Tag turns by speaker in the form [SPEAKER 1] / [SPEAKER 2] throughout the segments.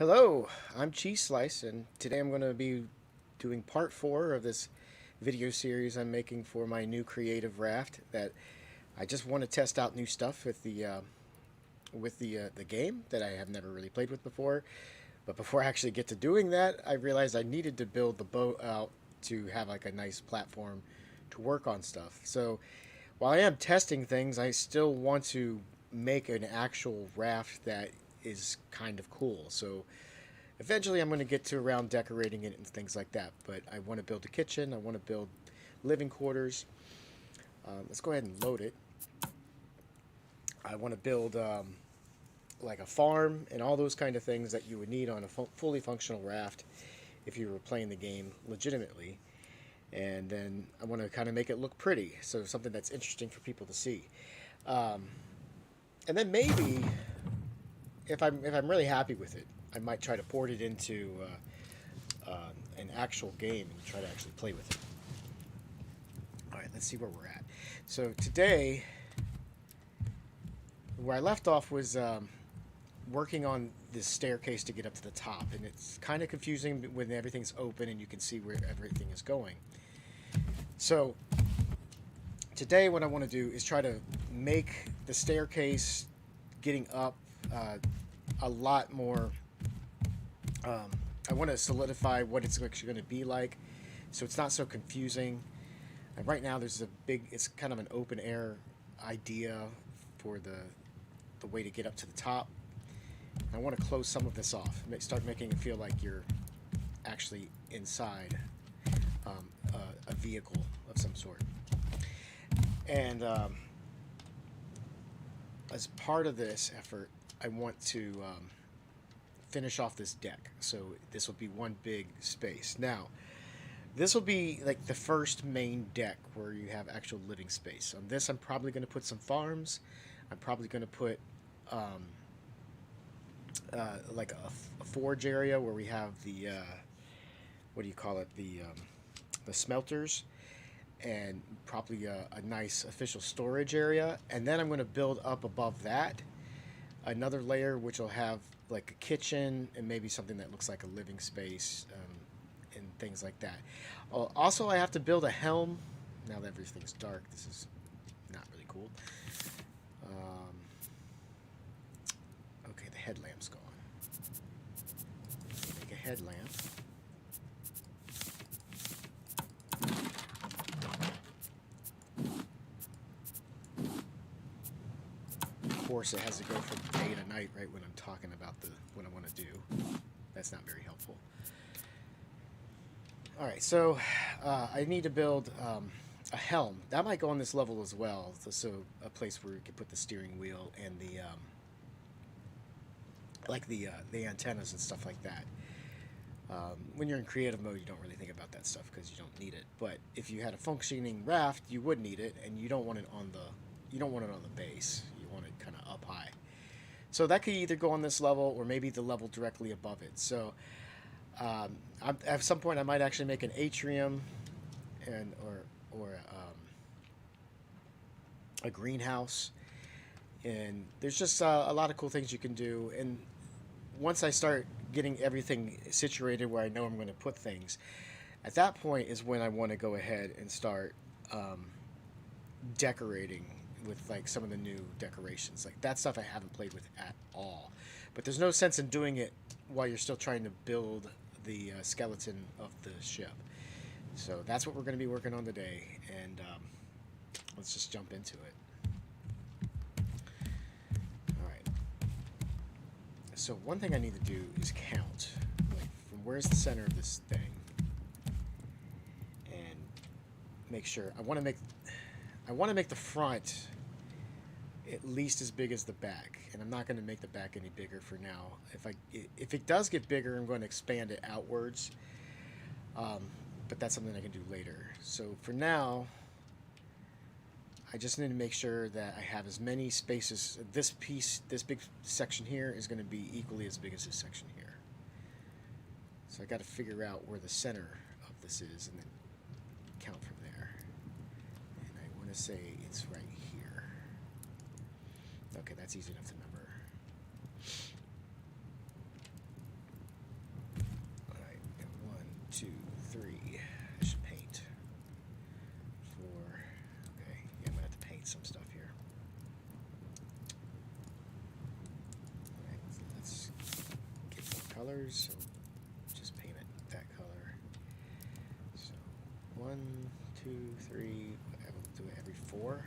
[SPEAKER 1] Hello, I'm Cheese Slice, and today I'm going to be doing part 4 of this video series I'm making for my new creative Raft. That I just want to test out new stuff with the game that I have never really played with before. But before I actually get to doing that, I realized I needed to build the boat out to have like a nice platform to work on stuff. So while I am testing things, I still want to make an actual raft that is kind of cool. So eventually I'm going to get to around decorating it and things like that. But I want to build a kitchen. I want to build living quarters. Let's go ahead and load it. I want to build like a farm and all those kind of things that you would need on a fully functional raft if you were playing the game legitimately. And then I want to kind of make it look pretty, so something that's interesting for people to see. Um, and then maybe if I'm really happy with it, I might try to port it into an actual game and try to actually play with it. All right, let's see where we're at. So today, where I left off was working on this staircase to get up to the top, and it's kind of confusing when everything's open and you can see where everything is going. So today what I want to do is try to make the staircase getting up a lot more. I want to solidify what it's actually going to be like, so it's not so confusing. And right now there's it's kind of an open air idea for the way to get up to the top. I want to close some of this off, start making it feel like you're actually inside a vehicle of some sort. And as part of this effort, I want to finish off this deck. So this will be one big space. Now, this will be like the first main deck where you have actual living space. On this, I'm probably going to put some farms. I'm probably going to put like a forge area where we have the what do you call it, the smelters, and probably a nice official storage area. And then I'm going to build up above that another layer which will have like a kitchen and maybe something that looks like a living space, and things like that. Also, I have to build a helm. Now that everything's dark, this is not really cool. Okay, the headlamp's gone. Make a headlamp. Of course, it has to go from day to night right when I'm talking about what I want to do. That's not very helpful. All right, so I need to build a helm. That might go on this level as well. So a place where you can put the steering wheel and the antennas and stuff like that. When you're in creative mode, you don't really think about that stuff because you don't need it. But if you had a functioning raft, you would need it, and you don't want it on the base. You want it kind of up high. So that could either go on this level or maybe the level directly above it. So at some point, I might actually make an atrium or a greenhouse. And there's just a lot of cool things you can do. And once I start getting everything situated where I know I'm going to put things, at that point is when I want to go ahead and start decorating with like some of the new decorations. Like that stuff I haven't played with at all. But there's no sense in doing it while you're still trying to build the skeleton of the ship. So that's what we're going to be working on today, and let's just jump into it. Alright. So one thing I need to do is count. Like, from where's the center of this thing? And make sure. I want to make the front at least as big as the back, and I'm not going to make the back any bigger for now. If it does get bigger, I'm going to expand it outwards, but that's something I can do later. So for now, I just need to make sure that I have as many spaces. This big section here is going to be equally as big as this section here. So I got to figure out where the center of this is and then count from there. And I want to say it's right here. Okay, that's easy enough to remember. 2, 3. I should paint. 4. Okay, yeah, I'm gonna have to paint some stuff here. Alright, so let's get more colors. So just paint it that color. So 1, 2, 3. I will do it every 4.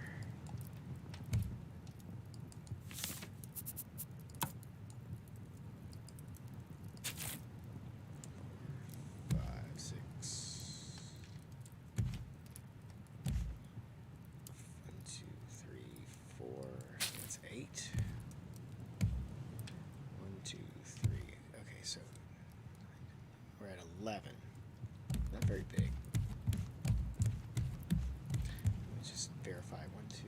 [SPEAKER 1] 11. Not very big. Let's just verify. 1, 2,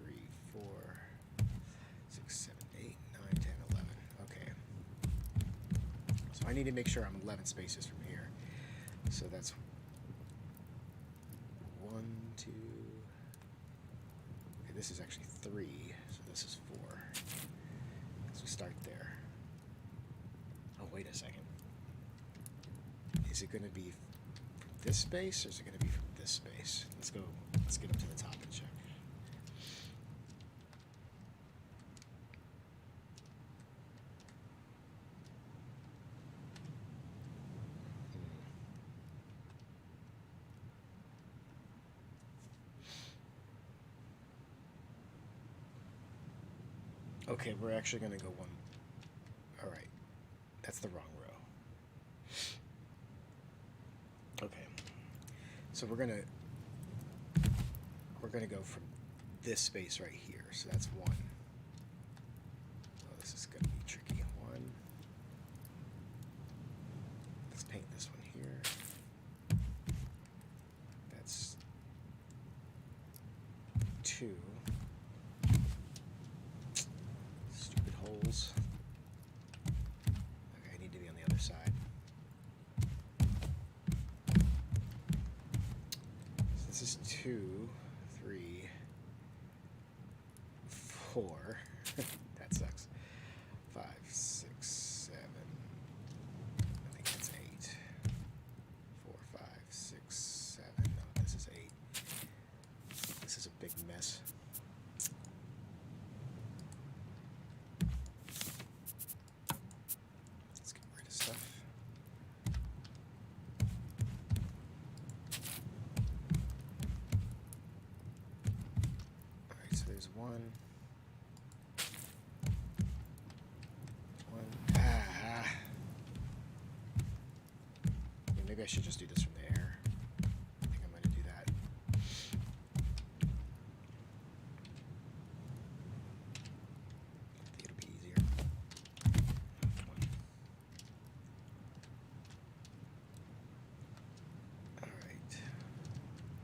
[SPEAKER 1] 3, 4, 6, 7, 8, 9, 10, 11. Okay. So I need to make sure I'm 11 spaces from here. So that's 1, 2. Okay, this is actually 3. So this is 4. So we start there. Oh, wait a second. Is it going to be from this space, or is it going to be from this space? Let's go. Let's get up to the top and check. Okay, we're actually going to go one. All right, that's the wrong row. Okay, so we're gonna go from this space right here. So that's 1. Oh, this is gonna be tricky. 1. Let's paint this one here. That's 2. Stupid holes. Okay, I need to be on the other side. This is 2, 3, 4. That sucks. 5, 6, 7. I think that's 8. 4, 5, 6, 7. No, this is 8. This is a big mess. Let's get rid of stuff. There's 1. 1. Ah. Yeah, maybe I should just do this from the air. I think I'm going to do that. I think it'll be easier. Alright.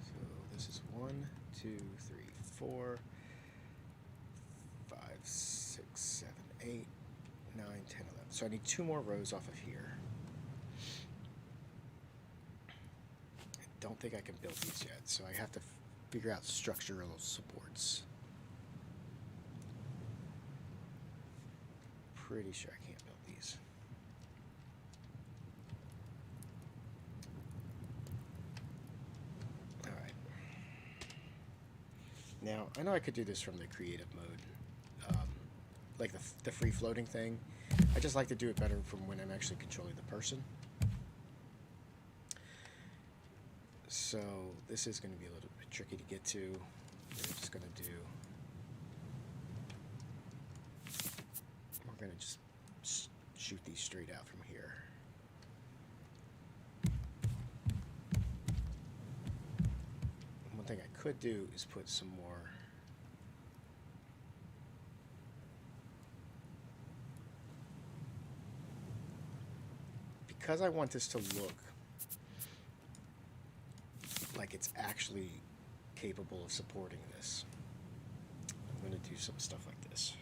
[SPEAKER 1] So this is 1, 2, 3, 4. 5, 6, 7, 8, 9, 10, 11. So I need 2 more rows off of here. I don't think I can build these yet, so I have to figure out structural supports. Pretty sure I can't build these. Alright. Now, I know I could do this from the creative mode. Like the free floating thing. I just like to do it better from when I'm actually controlling the person. So this is going to be a little bit tricky to get to. We're just going to do. We're going to just shoot these straight out from here. One thing I could do is put some more. Because I want this to look like it's actually capable of supporting this, I'm going to do some stuff like this.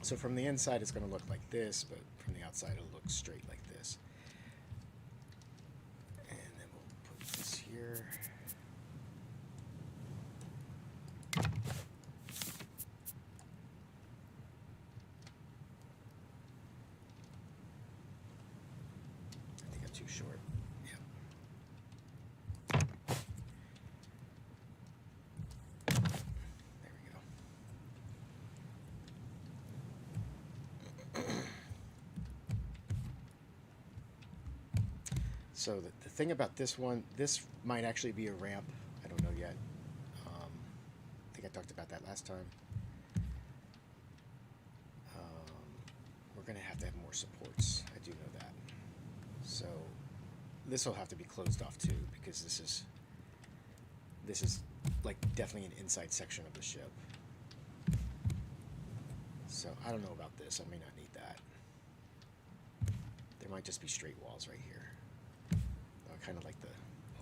[SPEAKER 1] So from the inside it's going to look like this, but from the outside it'll look straight like this. And then we'll put this here. So the thing about this one, this might actually be a ramp. I don't know yet. I think I talked about that last time. We're going to have more supports. I do know that. So this will have to be closed off too, because this is like definitely an inside section of the ship. So I don't know about this. I may not need that. There might just be straight walls right here. I kind of like the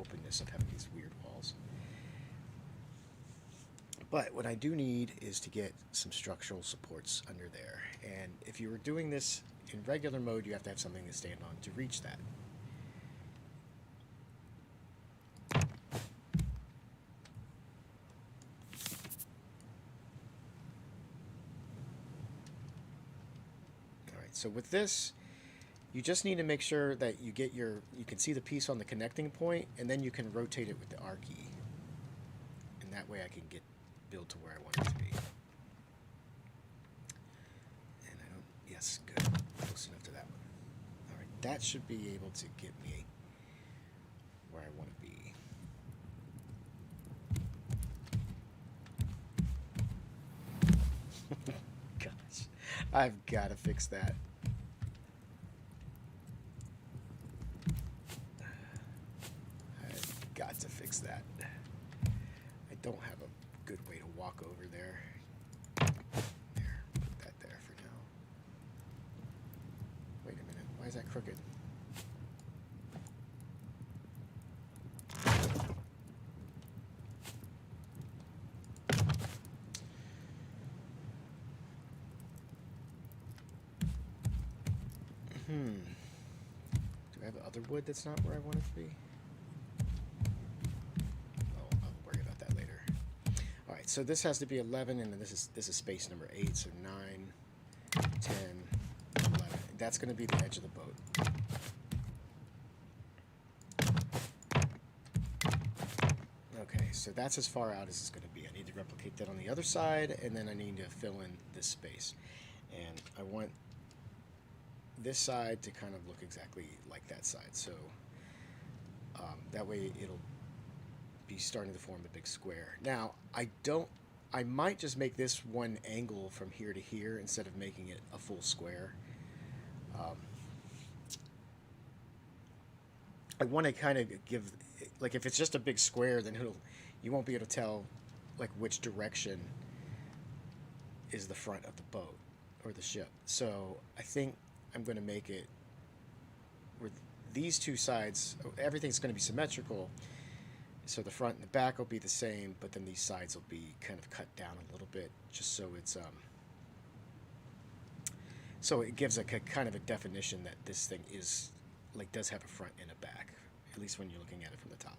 [SPEAKER 1] openness of having these weird walls. But what I do need is to get some structural supports under there. And if you were doing this in regular mode, you have to have something to stand on to reach that. Alright, so with this, you just need to make sure that you can see the piece on the connecting point, and then you can rotate it with the R key. And that way I can build to where I want it to be. And I don't, yes, good. Close enough to that one. Alright, that should be able to get me where I want to be. Gosh, I've got to fix that. I've got to fix that. I don't have a good way to walk over there. There, put that there for now. Wait a minute, why is that crooked? Do I have other wood that's not where I want it to be? Oh, I'll worry about that later. Alright, so this has to be 11, and then this is space number 8, so 9, 10, 11. That's going to be the edge of the boat. Okay, so that's as far out as it's going to be. I need to replicate that on the other side, and then I need to fill in this space. And I want this side to kind of look exactly like that side, so that way it'll be starting to form a big square. Now I might just make this one angle from here to here instead of making it a full square. I want to kind of give, like, if it's just a big square, then you won't be able to tell like which direction is the front of the boat or the ship. So I think I'm going to make it where these two sides, everything's going to be symmetrical, so the front and the back will be the same, but then these sides will be kind of cut down a little bit, just so it's so it gives a kind of a definition that this thing is like does have a front and a back, at least when you're looking at it from the top.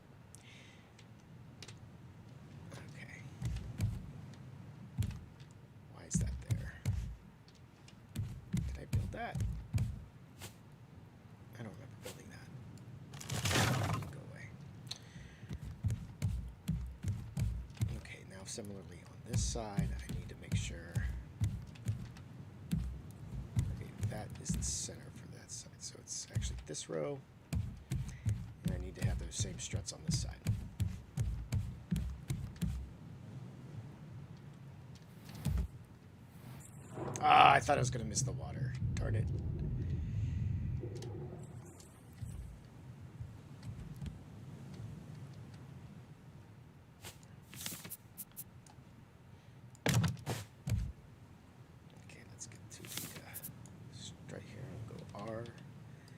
[SPEAKER 1] Okay, why is that there? Did I build that? I don't remember building that. Go away. Okay, now similarly on this side, I need to make sure that is the center for that side. So it's actually this row, and I need to have those same struts on this side. Ah, I thought I was going to miss the water. Darn it. Okay, let's get to the right here. I'll go R.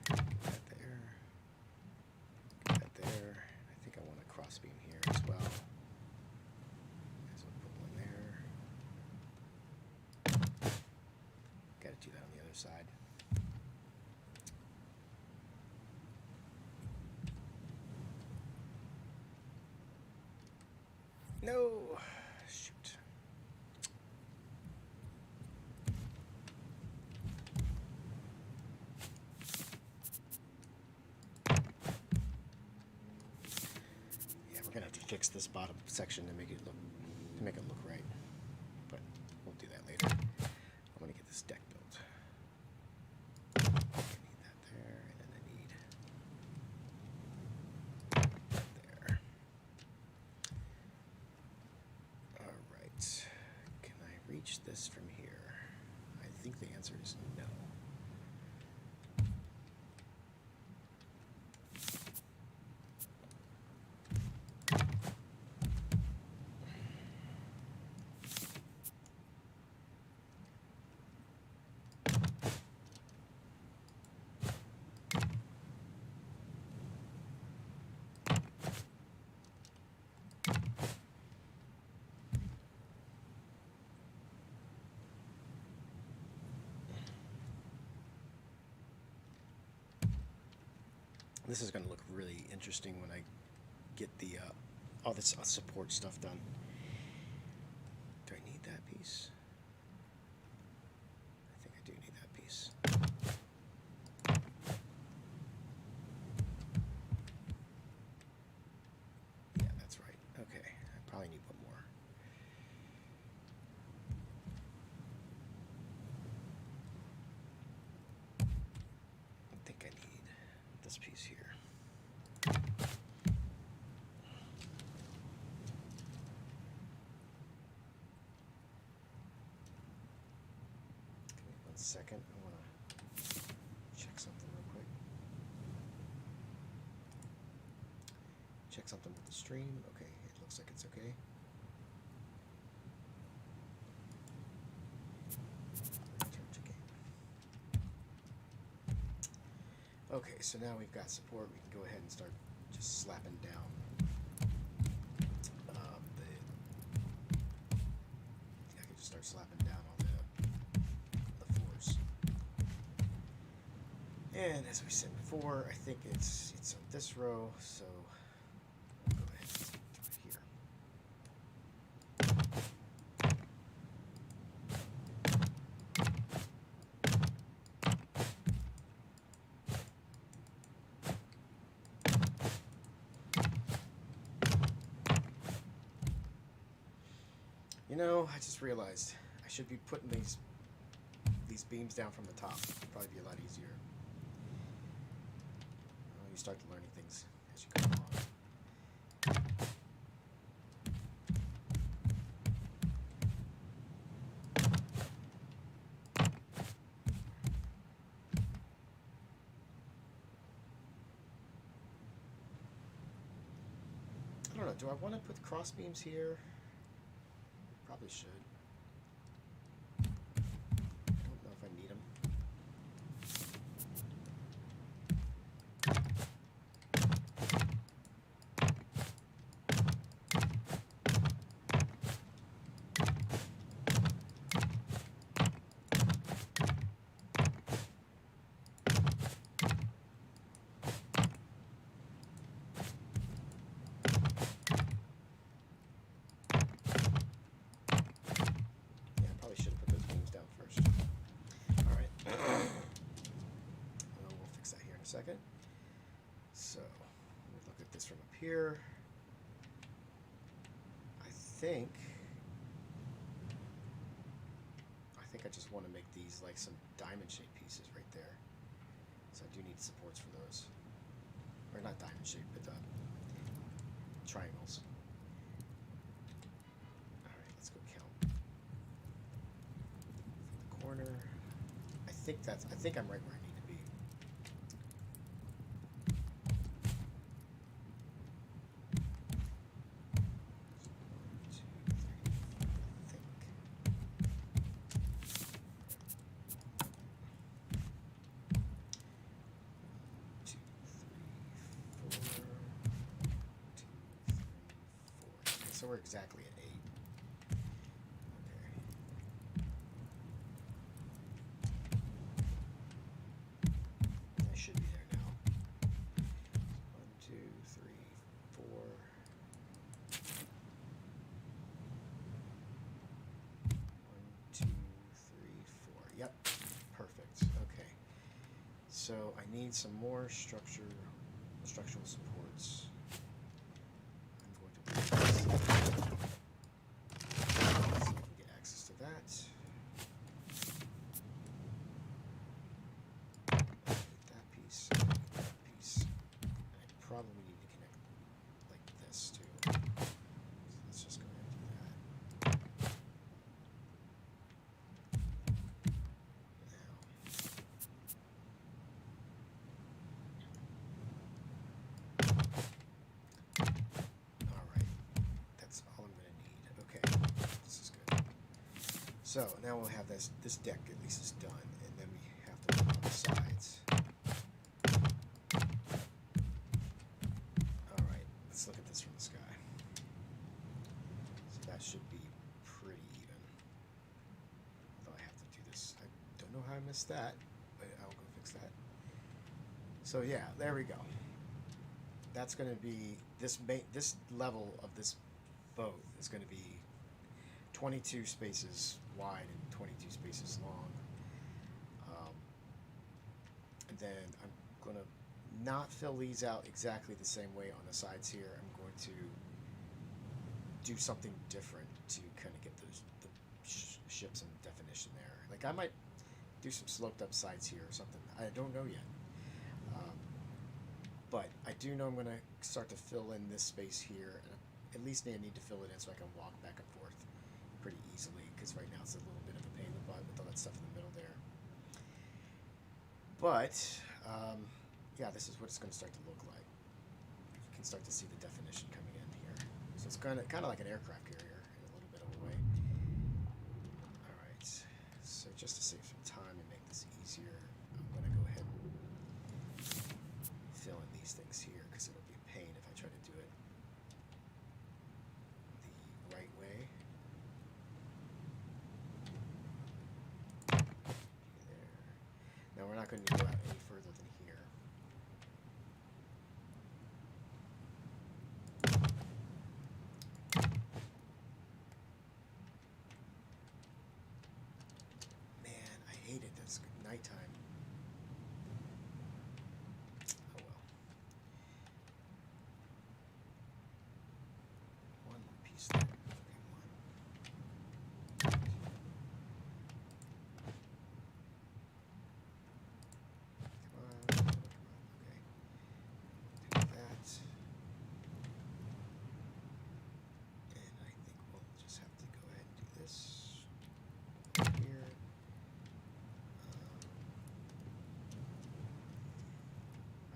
[SPEAKER 1] Get that there. Get that there. I think I want a cross beam here as well. So I'll put one there. Got to do that on the other side. No! Shoot. Yeah, we're gonna have to fix this bottom section to make it look right. But we'll do that later. I'm gonna get this deck built. I need that there, and then I need reach this from here? I think the answer is no. This is going to look really interesting when I get the all this support stuff done. Do I need that piece? I think I do need that piece. Yeah, that's right. Okay, I probably need one more. I think I need this piece here. Second, I want to check something real quick. Check something with the stream. Okay, it looks like it's okay. Return to game. Okay, so now we've got support. We can go ahead and start just slapping down I can just start slapping down on the floors. And as we said before, I think it's on this row, so I'll go ahead and do it here. You know, I just realized I should be putting these beams down from the top. It'd probably be a lot easier. You start learning things as you go along. I don't know, do I want to put cross beams here? Probably should. I don't know if I need them. Second. So let me look at this from up here. I think I just want to make these like some diamond shaped pieces right there. So I do need supports for those. Or not diamond shaped, but triangles. Alright, let's go count. For the corner. I think I'm right where I need to be. So we're exactly at 8. Okay. I should be there now. 1, 2, 3, 4. 1, 2, 3, 4. Yep. Perfect. Okay. So I need some more structural supports. Probably need to connect like this too. So let's just go ahead and do that. So now we'll have this deck at least is done, and then we have to work on the sides. Alright, let's look at this from the sky. So that should be pretty even. Although I have to do this. I don't know how I missed that, but I'll go fix that. So yeah, there we go. That's going to be, this level of this boat is going to be 22 spaces wide and 22 spaces long. And then I'm going to not fill these out exactly the same way on the sides here. I'm going to do something different to kind of get the ships in definition there. Like I might do some sloped up sides here or something. I don't know yet. But I do know I'm going to start to fill in this space here. And at least I need to fill it in so I can walk back and forth pretty easily, because right now it's a little bit of a pain in the butt with all that stuff in the middle there. But, yeah, this is what it's going to start to look like. You can start to see the definition coming in here. So it's kind of like an aircraft carrier in a little bit of a way. Alright, so just to save some time and make this easier, I'm going to go ahead and fill in these things here, because it'll be a pain if I try to do it the right way. There. Now we're not going to go out any further than here. Man, I hate it. That's nighttime. Oh well. One more piece there. Okay, one. Come on, come on, okay. Do that. And I think we'll just have to go ahead and do this here.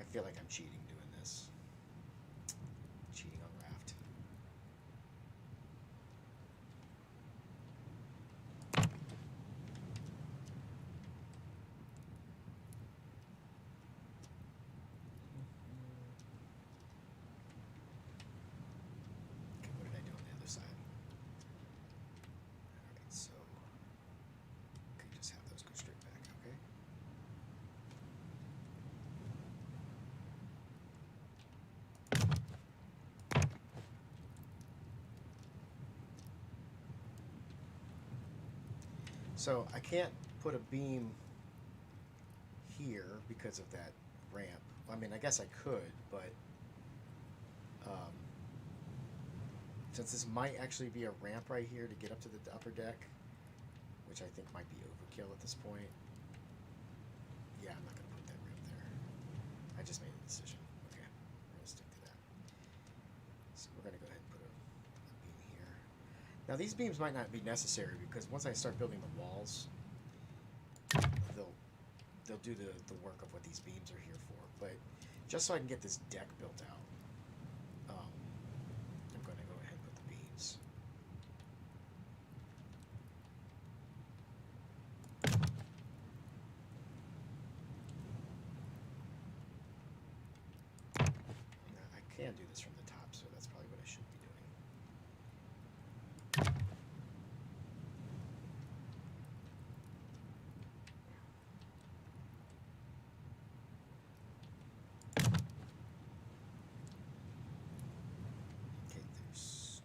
[SPEAKER 1] I feel like I'm cheating doing this. Cheating on Raft. Okay, what did I do on the other side? Alright, so can you just have those go straight back, okay? So I can't put a beam here because of that ramp. I mean, I guess I could, but since this might actually be a ramp right here to get up to the upper deck, which I think might be overkill at this point, yeah, I'm not going to put that ramp there. I just made a decision. Okay, we're going to stick to that. So we're going to go ahead and put a beam here. Now these beams might not be necessary, because once I start building the walls, they'll do the work of what these beams are here for. But just so I can get this deck built out, I'm going to go ahead and put the beams. Now, I can do this from the top, so that's probably what I should be doing. Okay, there's...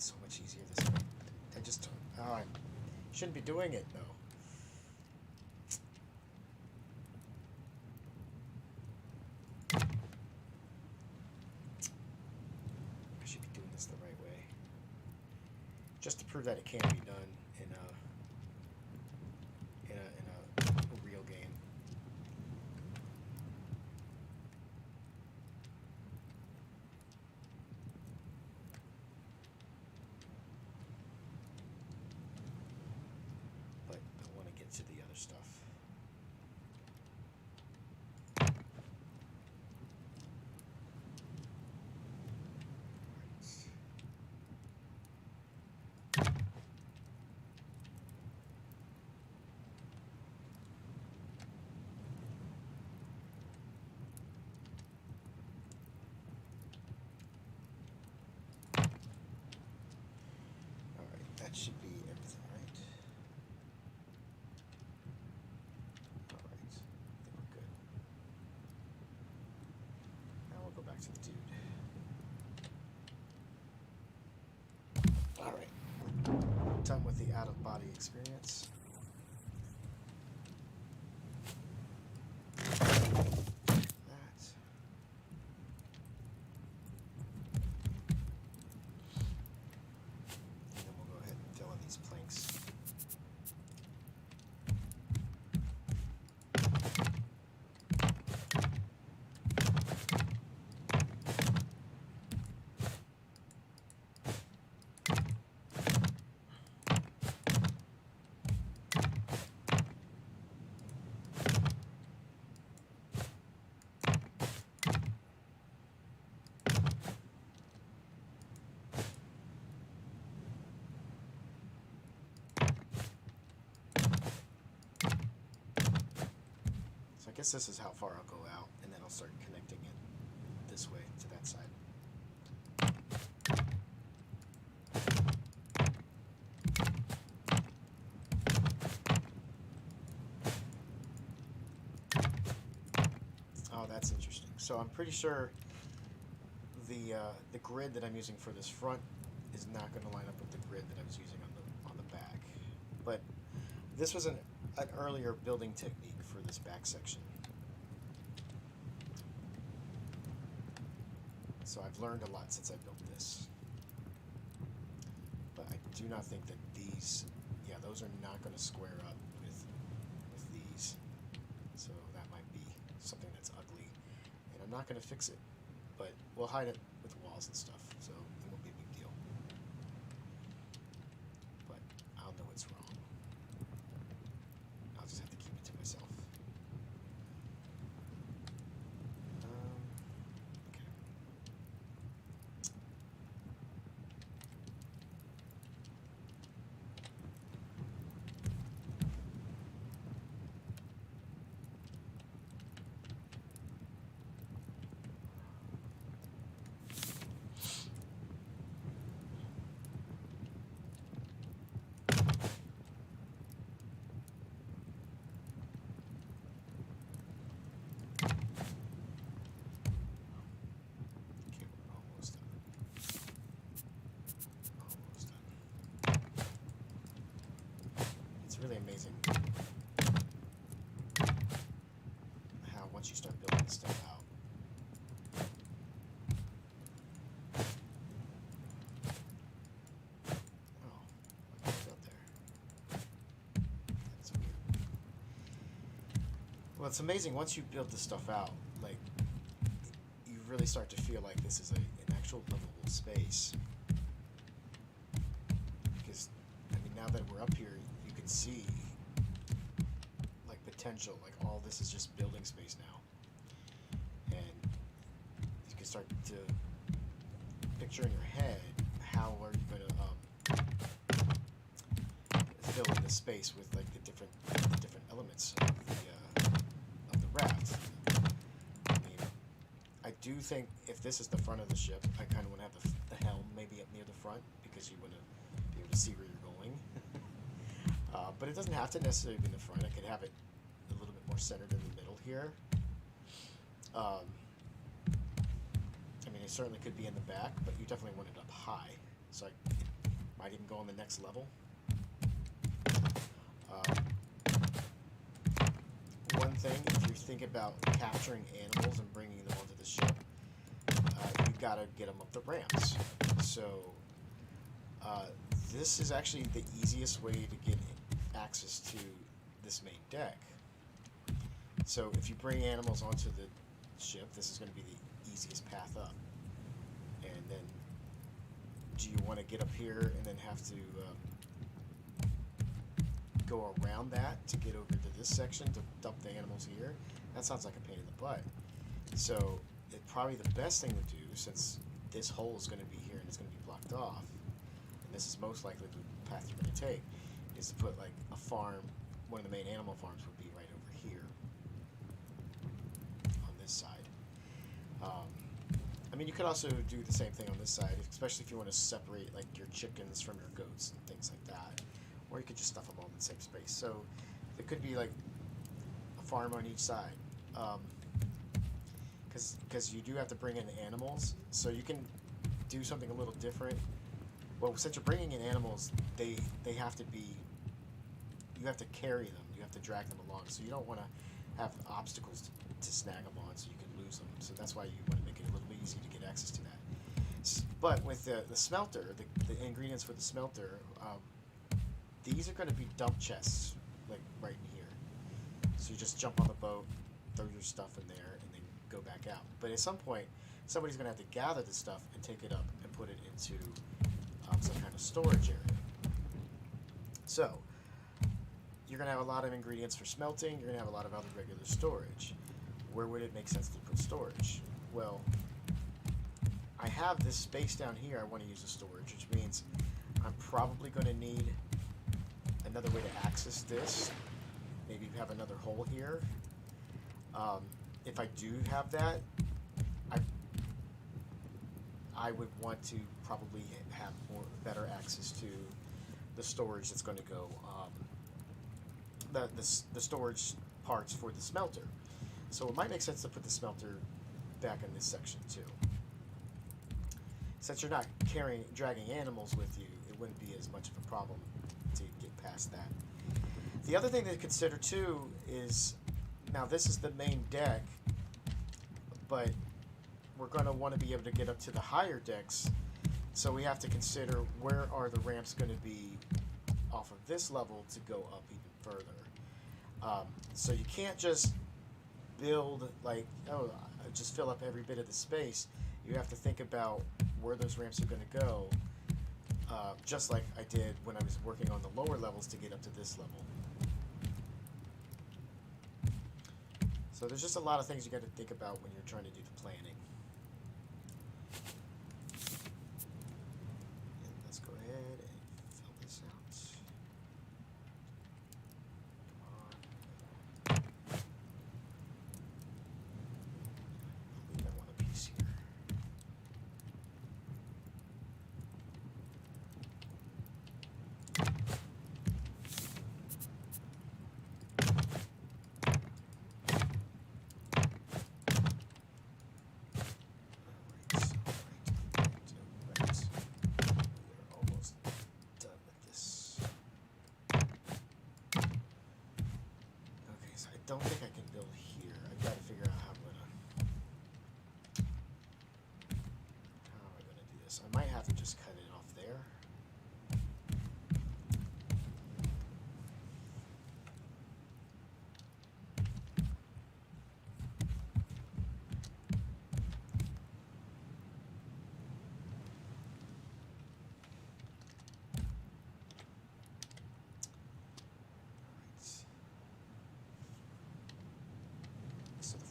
[SPEAKER 1] it's so much easier this way. I just, oh, I shouldn't be doing it, though. I should be doing this the right way. Just to prove that it can be done in a real game. But I want to get to the other stuff. That should be everything, right? Alright, I think we're good. Now we'll go back to the dude. Alright, done with the out-of-body experience. So I guess this is how far I'll go out, and then I'll start connecting it this way to that side. Oh, that's interesting. So I'm pretty sure the grid that I'm using for this front is not going to line up with the grid that I was using on the back. But this was an earlier building technique for this back section. So I've learned a lot since I built this. But I do not think that these, yeah, those are not going to square up with these. So that might be something that's ugly. And I'm not going to fix it, but we'll hide it with walls and stuff, so it won't be a big deal. But I'll know it's wrong. I'll just have to keep it to myself. Okay. Really amazing how once you start building stuff out, oh, what's out there? That's weird. Well, it's amazing once you build this stuff out, like you really start to feel like this is an actual livable space. Because I mean, now that we're up here, see like potential, like all this is just building space now, and you can start to picture in your head how are you going to fill in this space with like the different elements of the raft. I mean, I do think if this is the front of the ship, I kind of want to have the helm maybe up near the front, because you want to be able to see where you're going. But it doesn't have to necessarily be in the front. I could have it a little bit more centered in the middle here. I mean, it certainly could be in the back, but you definitely want it up high. So might even go on the next level. One thing, if you think about capturing animals and bringing them onto the ship, you've got to get them up the ramps. So this is actually the easiest way to get access to this main deck. So if you bring animals onto the ship, this is going to be the easiest path up. And then do you want to get up here and then have to go around that to get over to this section to dump the animals here? That sounds like a pain in the butt. So probably the best thing to do, since this hole is going to be here and it's going to be blocked off, and this is most likely the path you're going to take, is to put like a farm. One of the main animal farms would be right over here on this side. I mean, you could also do the same thing on this side, especially if you want to separate like your chickens from your goats and things like that. Or you could just stuff them all in the same space. So it could be like a farm on each side. Because you do have to bring in animals, so you can do something a little different. Well, since you're bringing in animals, they have to be, you have to carry them, you have to drag them along, so you don't want to have obstacles to snag them on so you can lose them. So that's why you want to make it a little bit easier to get access to that. But with the smelter, the ingredients for the smelter, these are going to be dump chests, like right in here. So you just jump on the boat, throw your stuff in there, and then go back out. But at some point, somebody's going to have to gather the stuff and take it up and put it into some kind of storage area. So you're going to have a lot of ingredients for smelting. You're going to have a lot of other regular storage. Where would it make sense to put storage? Well, I have this space down here I want to use as storage, which means I'm probably going to need another way to access this. Maybe have another hole here. If I do have that, I would want to probably have better access to the storage that's going to go, the storage parts for the smelter. So it might make sense to put the smelter back in this section too. Since you're not dragging animals with you, it wouldn't be as much of a problem to get past that. The other thing to consider too is, now this is the main deck, but we're going to want to be able to get up to the higher decks, so we have to consider where are the ramps going to be off of this level to go up even further. So you can't just build like, oh, just fill up every bit of the space. You have to think about where those ramps are going to go, just like I did when I was working on the lower levels to get up to this level. So there's just a lot of things you got to think about when you're trying to do the planning. And let's go ahead and fill this out. Come on. I believe I want a piece here. I don't think I can build here. I've got to figure out how I'm gonna do this. I might have to just cut it off there.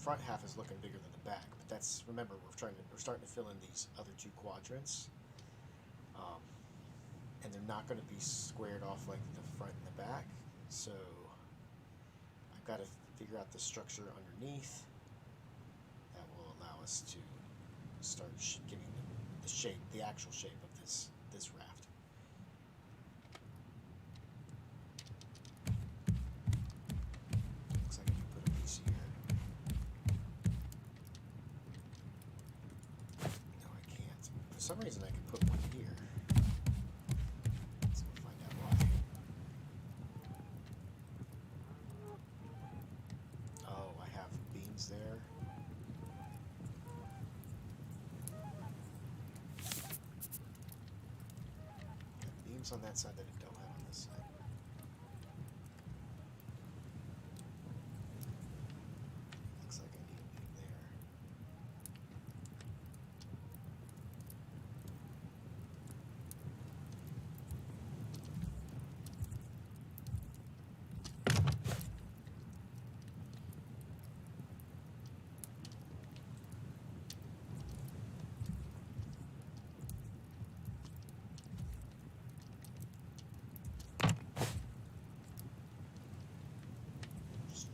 [SPEAKER 1] Front half is looking bigger than the back, but that's, remember, we're starting to fill in these other two quadrants, and they're not going to be squared off like the front and the back. So I've got to figure out the structure underneath that will allow us to start giving the shape, the actual shape of this raft. Looks like I can put a piece here. For some reason I can put one here. beams on that side that it don't have on this side. Looks like I need a beam there.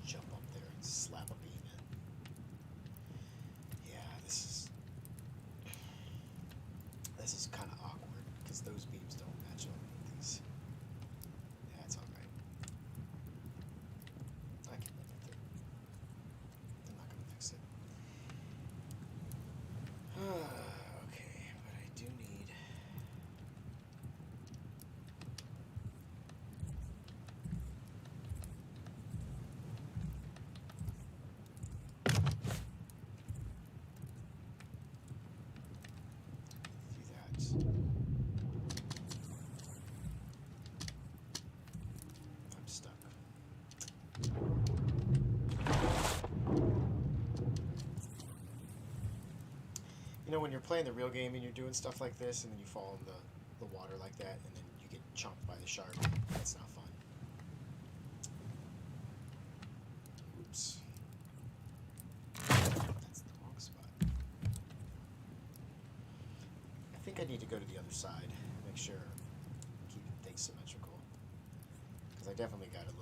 [SPEAKER 1] Jump up there and slap a beam in. Yeah, this is kind of awkward because those beams don't match up with these. Yeah, it's alright. I can live with it. I'm not gonna fix it. Okay, but I do need. I'm stuck. You know, when you're playing the real game and you're doing stuff like this, and then you fall in the water like that, and then you get chunked by the shark, that's not fun. Oops. That's the wrong spot. I think I need to go to the other side, make sure, keep things symmetrical. Because I definitely got a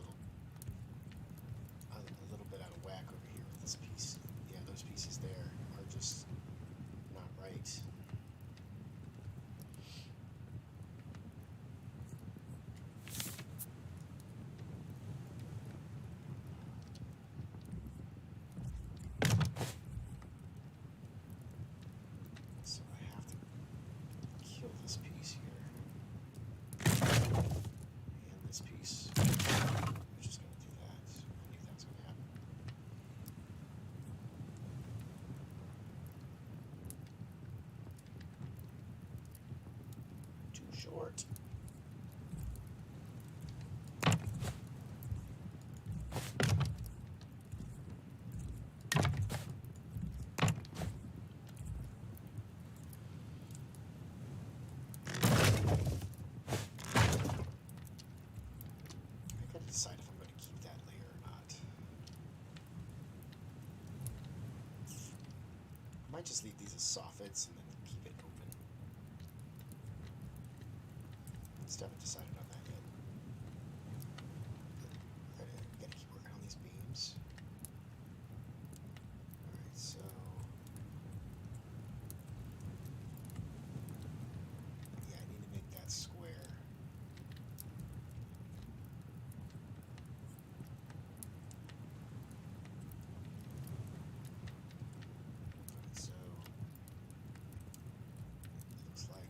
[SPEAKER 1] little bit out of whack over here with this piece. Yeah, those pieces there are just not right. So I have to kill this piece here. And this piece. We're just going to do that. I knew that was going to happen. Too short. I gotta decide if I'm going to keep that layer or not. I might just leave these as soffits and then keep it open. Just haven't decided on that yet. But we gotta keep working on these beams. Alright, so yeah, I need to make that square. Alright, so it looks like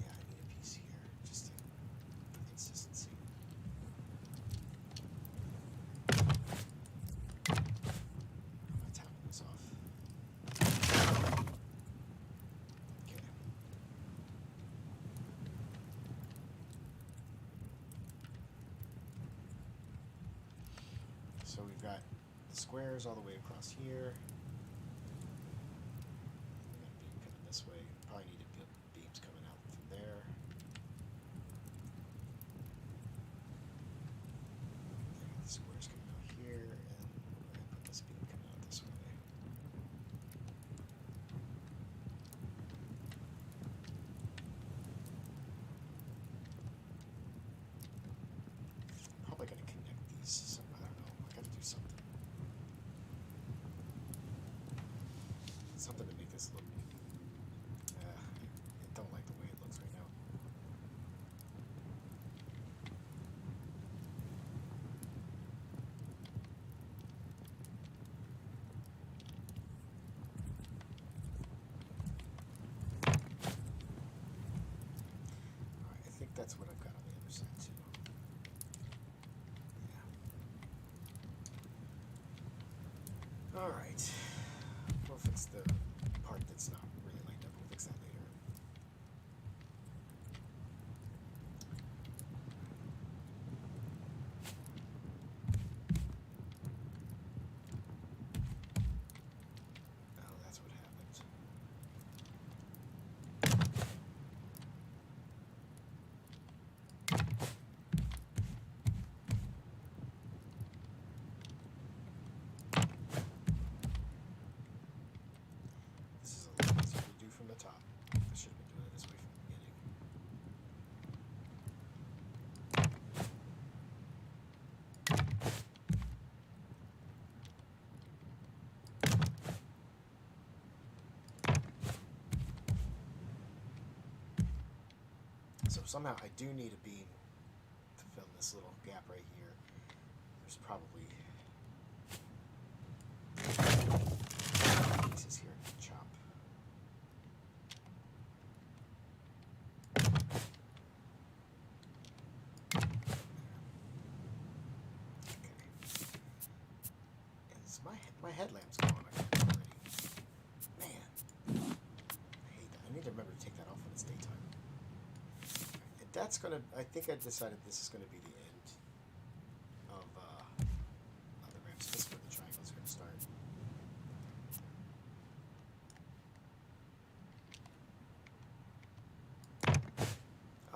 [SPEAKER 1] yeah, I need a piece here just to for consistency. My timing was off. Okay. So we've got the squares all the way across here. We got a beam coming this way. Probably need beams coming out from there. The squares coming out here, and we're going to put this beam coming out this way. Probably going to connect these. So, I don't know. I got to do something. Something to make this look. I don't like the way it looks right now. Alright, I think that's what I've got on the other side too. Alright. We'll fix the part that's not really lined up. We'll fix that later. Oh, that's what happened. This is a little easier to do from the top. I should have been doing it this way from the beginning. So somehow I do need a beam to fill this little gap right here. There's probably pieces here to chop. Okay. And it's my headlamp's gone already. Man, I hate that. I need to remember to take that off when it's daytime. That's gonna. I think I decided this is gonna be the end of the ramp. So this is where the triangle's gonna start.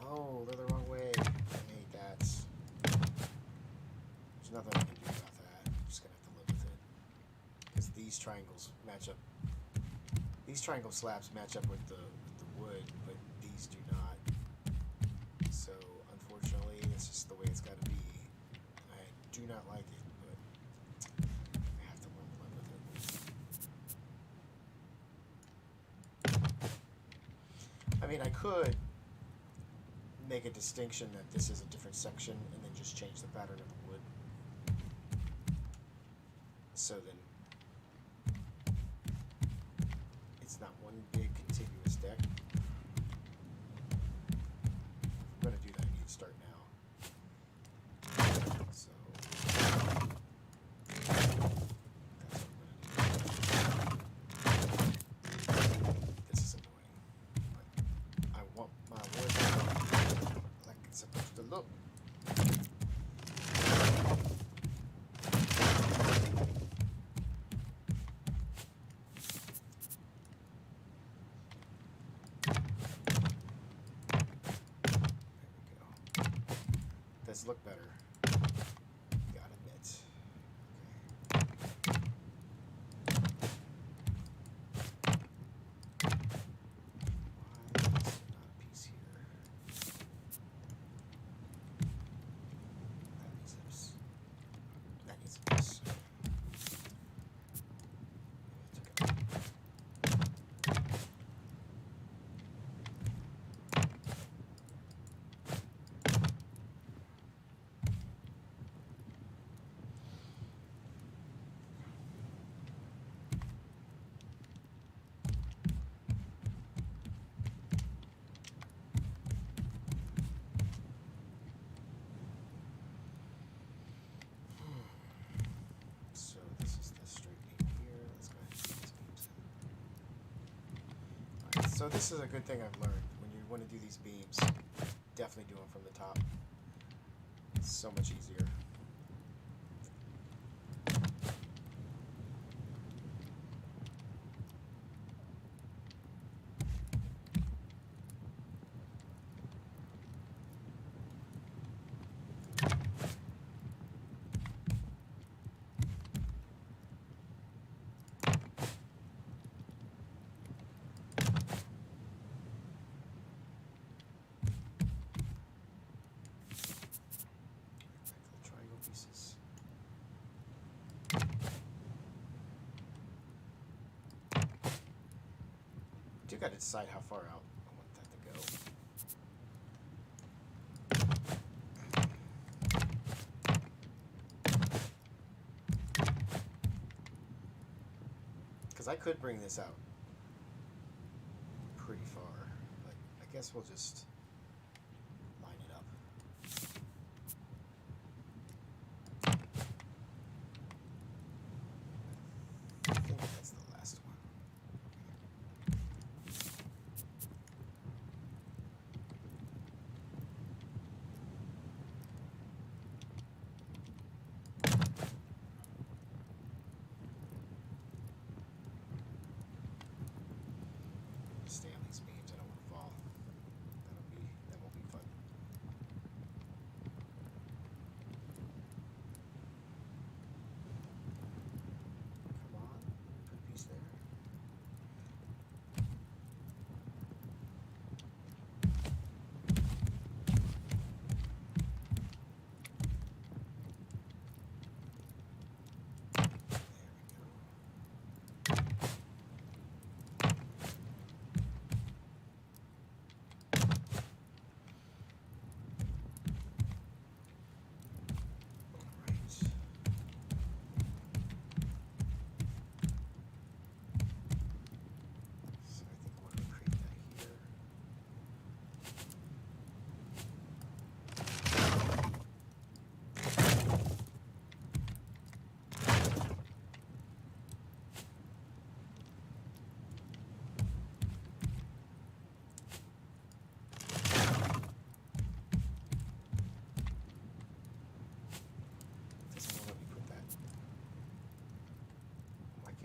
[SPEAKER 1] Oh, they're the wrong way. I hate that. There's nothing I can do about that. I'm just gonna have to live with it. Because these triangles match up. These triangle slabs match up with the wood, but these do not. So, unfortunately, it's just the way it's got to be. I do not like it, but I have to live with it. I mean, I could make a distinction that this is a different section and then just change the pattern of the wood. So then it's not one big contiguous deck. I'm going to do that. I need to start now. So that's what I'm going to do. This is annoying. But I want my wood like it's supposed to look. Does look better. Gotta admit. Okay. Why is there not a piece here? That needs this. That needs this. So this is the straight beam here. Let's go ahead and put these beams in. Alright, so this is a good thing I've learned. When you want to do these beams, definitely do them from the top. It's so much easier. Triangle pieces. Do got to decide how far out I want that to go. Because I could bring this out pretty far, but I guess we'll just line it up.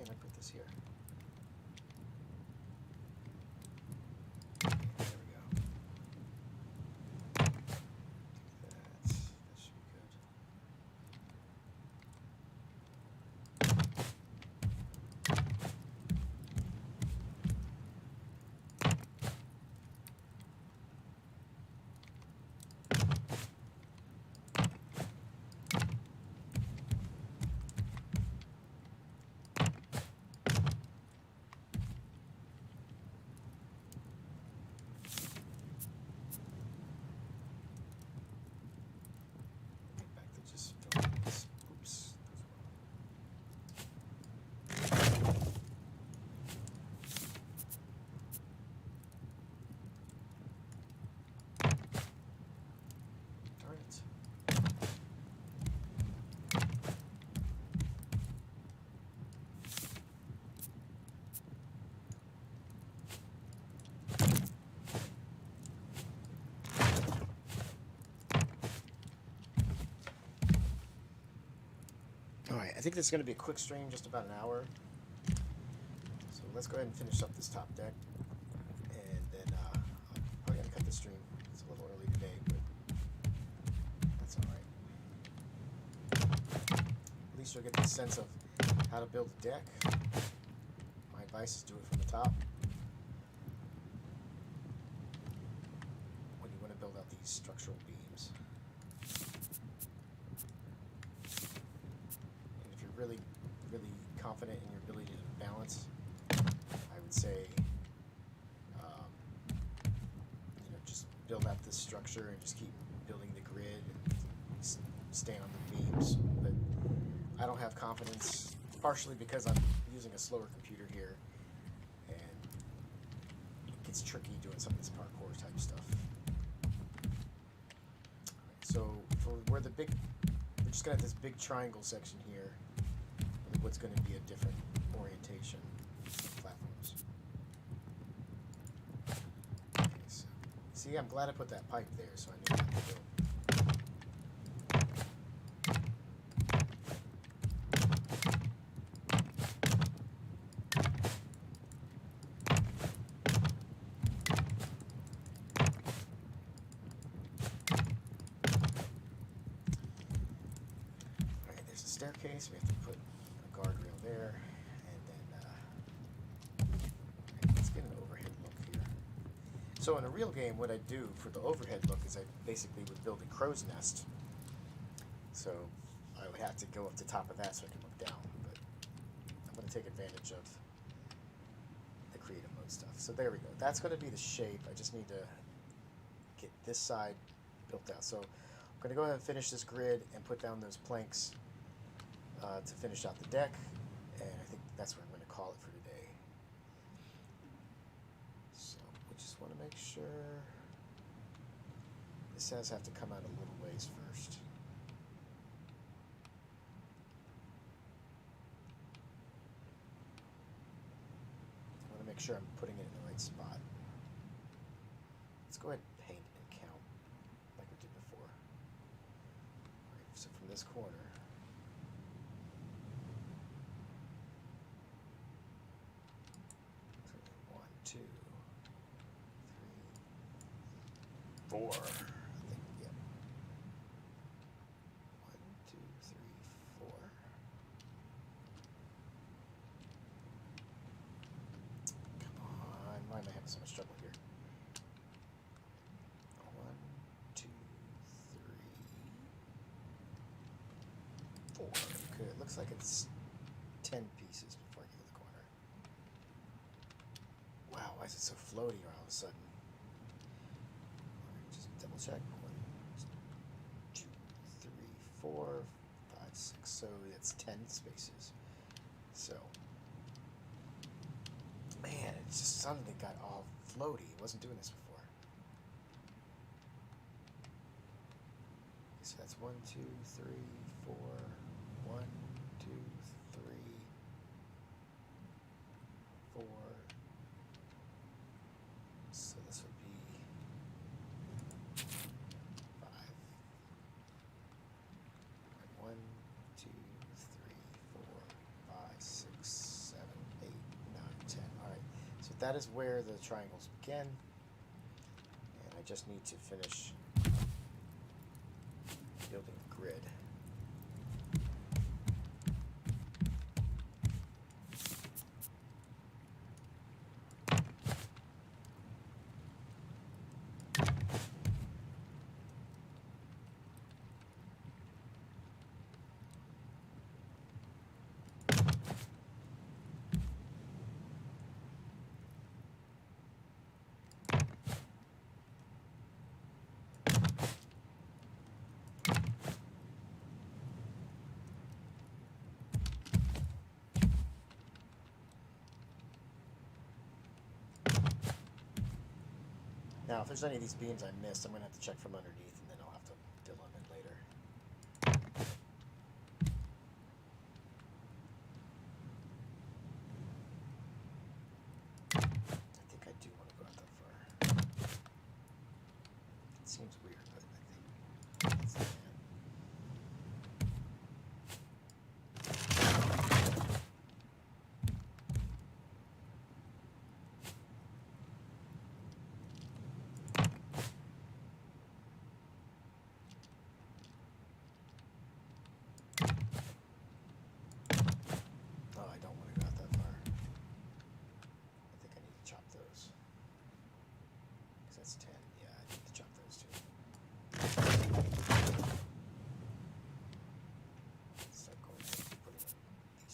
[SPEAKER 1] can I put this here? Alright, I think this is going to be a quick stream, just about an hour. So let's go ahead and finish up this top deck. And then I'm probably going to cut the stream. It's a little early today, but that's alright. At least you'll get the sense of how to build a deck. My advice is do it from the top. When you want to build out these structural beams. Really confident in your ability to balance, I would say, just build out this structure and just keep building the grid and stand on the beams. But I don't have confidence, partially because I'm using a slower computer here, and it gets tricky doing some of this parkour type stuff. So we're just gonna have this big triangle section here. What's going to be a different orientation of platforms. Okay, so, see, I'm glad I put that pipe there, so I knew what to do. Alright, there's a staircase. We have to put guardrail there, and then let's get an overhead look here. So in a real game, what I do for the overhead look is I basically would build a crow's nest. So I would have to go up to the top of that so I can look down, but I'm going to take advantage of the creative mode stuff. So there we go. That's going to be the shape. I just need to get this side built out. So I'm going to go ahead and finish this grid and put down those planks to finish out the deck, and I think that's what I'm going to call it for today. So we just want to make sure this does have to come out a little ways first. I want to make sure I'm putting it in the right spot. Let's go ahead and paint and count like we did before. All right, so from this corner, 4. I think, yep. 1, 2, 3, 4. Come on, why am I having so much trouble here? 1, 2, 3, 4. Okay, it looks like it's 10 pieces before I get to the corner. Wow, why is it so floaty all of a sudden? Double check. 1, 2, 3, 4, 5, 6. So that's 10 spaces. So, man, it just suddenly got all floaty. It wasn't doing this before. So that's 1, 2, 3, 4. 1, 2, 3, 4. So this would be 5. 1, 2, 3, 4, 5, 6, 7. that is where the triangles begin. And I just need to finish building the grid. Now, if there's any of these beams I missed, I'm going to have to check from underneath, and then I'll have to fill them in later. I think I do want to go out that far. It seems weird, but I think that's the plan.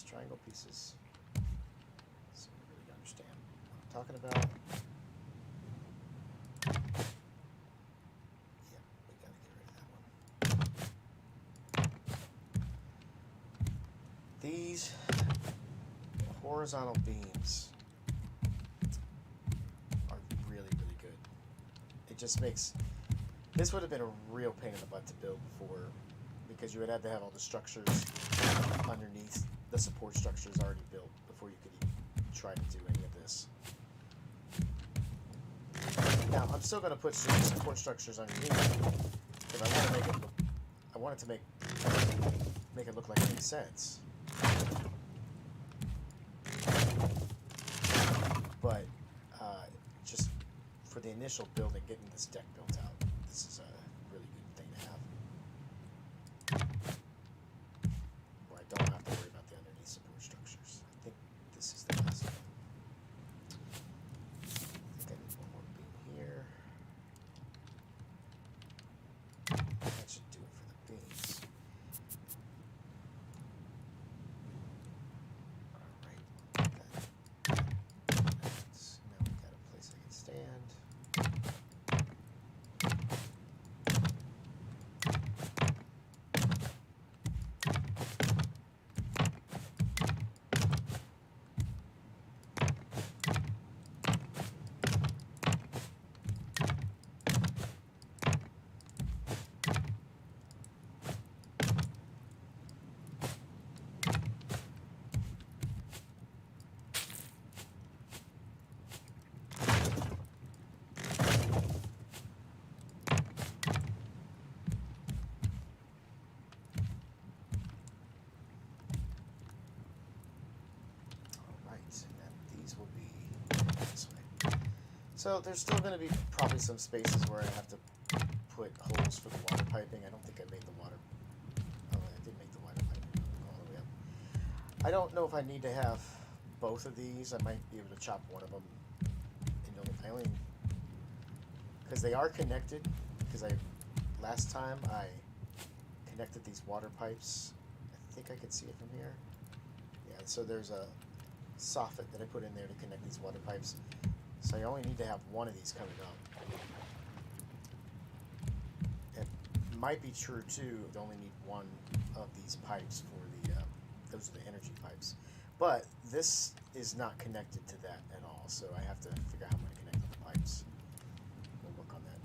[SPEAKER 1] Triangle pieces, so we really understand what I'm talking about. Yeah, we gotta get rid of that one. These horizontal beams are really, really good. It just makes, this would have been a real pain in the butt to build before, because you would have to have all the structures underneath. The support structure is already built before you could even try to do any of this. Now, I'm still going to put some support structures underneath because I want to make it look, I want it to make it look like it makes sense. But just for the initial building, getting this deck built out, this is a really good thing to have. Where I don't have to worry about the underneath support structures. I think this is the last one. I think I need one more beam here. That should do it for the beams. Alright. Now we've got a place I can stand. So there's still going to be probably some spaces where I have to put holes for the water piping. I don't think I made the water. Oh, I did make the water piping all the way up. I don't know if I need to have both of these. I might be able to chop one of them. I only, because they are connected. Because last time I connected these water pipes. I think I can see it from here. Yeah. So there's a soffit that I put in there to connect these water pipes. So I only need to have one of these coming up. It might be true too, I only need one of these pipes for the, those are the energy pipes. But this is not connected to that at all, so I have to figure out how I'm going to connect the pipes. We'll work on that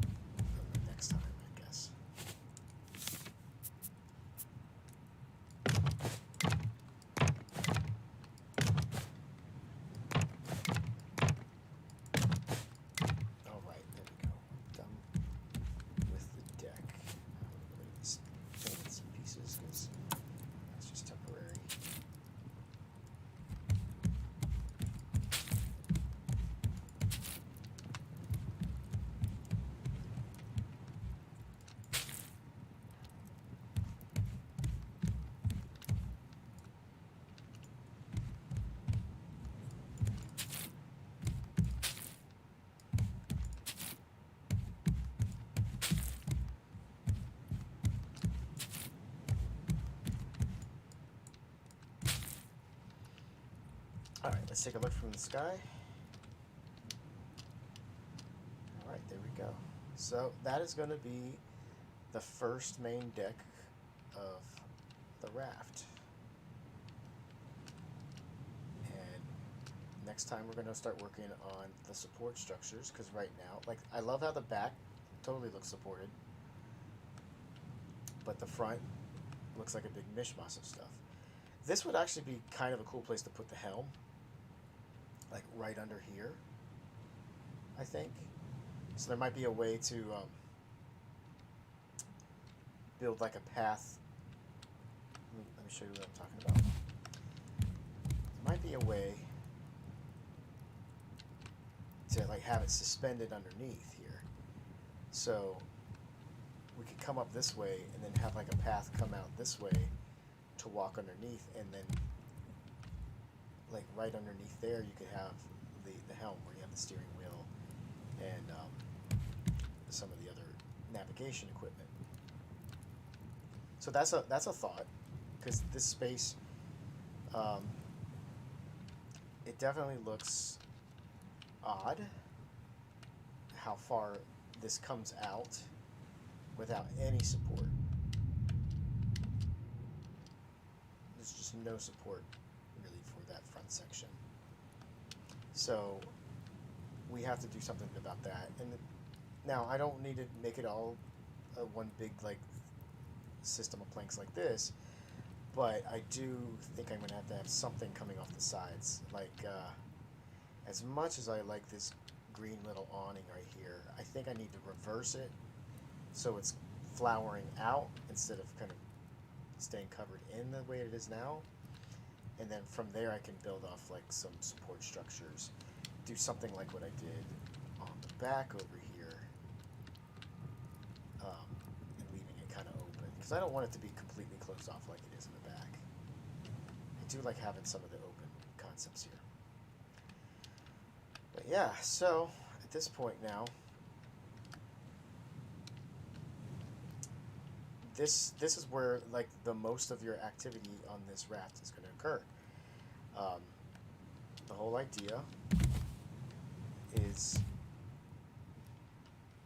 [SPEAKER 1] next time, I guess. Alright, let's take a look from the sky. Alright, there we go. So that is going to be the first main deck of the raft. And next time we're going to start working on the support structures, because right now, like, I love how the back totally looks supported, but the front looks like a big mishmash of stuff. This would actually be kind of a cool place to put the helm, like right under here, I think. So there might be a way to build like a path. Let me show you what I'm talking about. There might be a way to like have it suspended underneath here. So we could come up this way and then have like a path come out this way to walk underneath, and then like right underneath there you could have the helm where you have the steering wheel and some of the other navigation equipment. So that's a thought, because this space, it definitely looks odd how far this comes out without any support. There's just no support really for that front section. So we have to do something about that. And now I don't need to make it all one big like system of planks like this, but I do think I'm going to have something coming off the sides. Like as much as I like this green little awning right here, I think I need to reverse it so it's flowering out instead of kind of staying covered in the way it is now. And then from there I can build off like some support structures, do something like what I did on the back over here, and leaving it kind of open, because I don't want it to be completely closed off like it is in the back. I do like having some of the open concepts here. But yeah, so at this point now, this is where like the most of your activity on this raft is going to occur. The whole idea is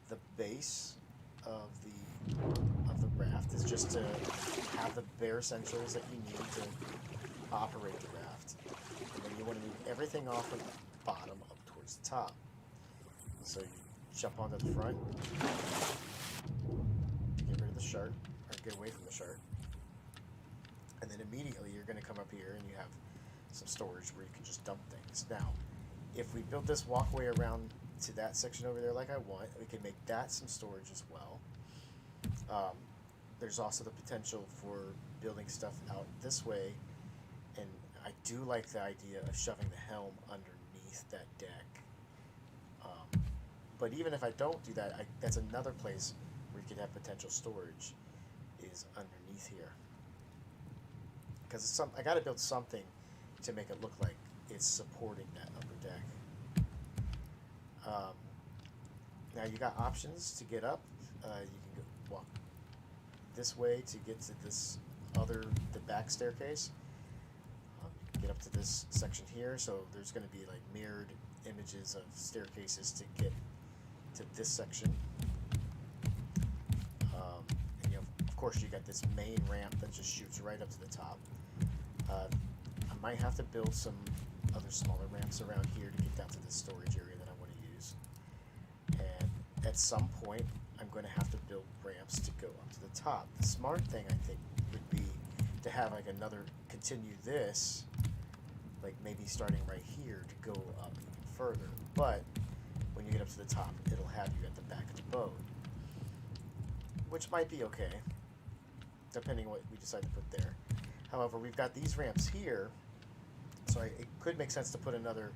[SPEAKER 1] the base of the raft is just to have the bare essentials that you need to operate the raft, and then you want to move everything off of the bottom up towards the top. So you jump onto the front, get rid of the shark, or get away from the shark, and then immediately you're going to come up here and you have some storage where you can just dump things. Now, if we build this walkway around to that section over there like I want, we can make that some storage as well. There's also the potential for building stuff out this way, and I do like the idea of shoving the helm underneath that deck. But even if I don't do that, that's another place where you could have potential storage, is underneath here. Because I got to build something to make it look like it's supporting that upper deck. Now you got options to get up. You can walk this way to get to the back staircase. Get up to this section here, so there's going to be like mirrored images of staircases to get to this section. And of course you got this main ramp that just shoots right up to the top. I might have to build some other smaller ramps around here to get down to the storage area that I want to use. And at some point, I'm going to have to build ramps to go up to the top. The smart thing, I think, would be to have like continue this, like maybe starting right here to go up even further. But when you get up to the top, it'll have you at the back of the boat, which might be okay, depending on what we decide to put there. However, we've got these ramps here, so it could make sense to put another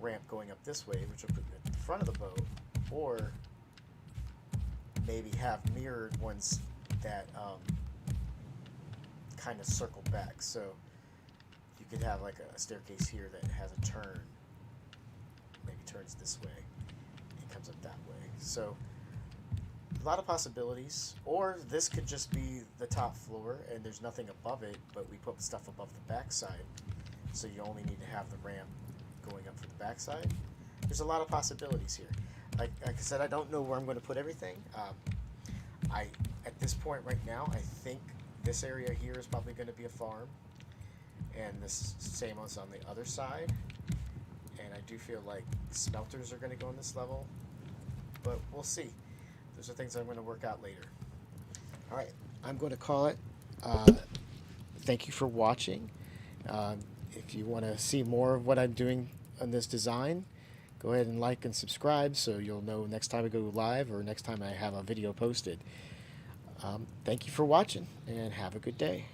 [SPEAKER 1] ramp going up this way, which will put you at the front of the boat, or maybe have mirrored ones that kind of circle back. So you could have like a staircase here that has a turn, maybe turns this way and comes up that way. So a lot of possibilities. Or this could just be the top floor and there's nothing above it, but we put stuff above the backside so you only need to have the ramp going up for the backside. There's a lot of possibilities here. Like I said, I don't know where I'm going to put everything. At this point right now, I think this area here is probably going to be a farm, and this same one's on the other side. And I do feel like smelters are going to go on this level, but we'll see. Those are things I'm going to work out later. All right, I'm going to call it. Thank you for watching. If you want to see more of what I'm doing on this design, go ahead and like and subscribe so you'll know next time I go live or next time I have a video posted. Thank you for watching and have a good day.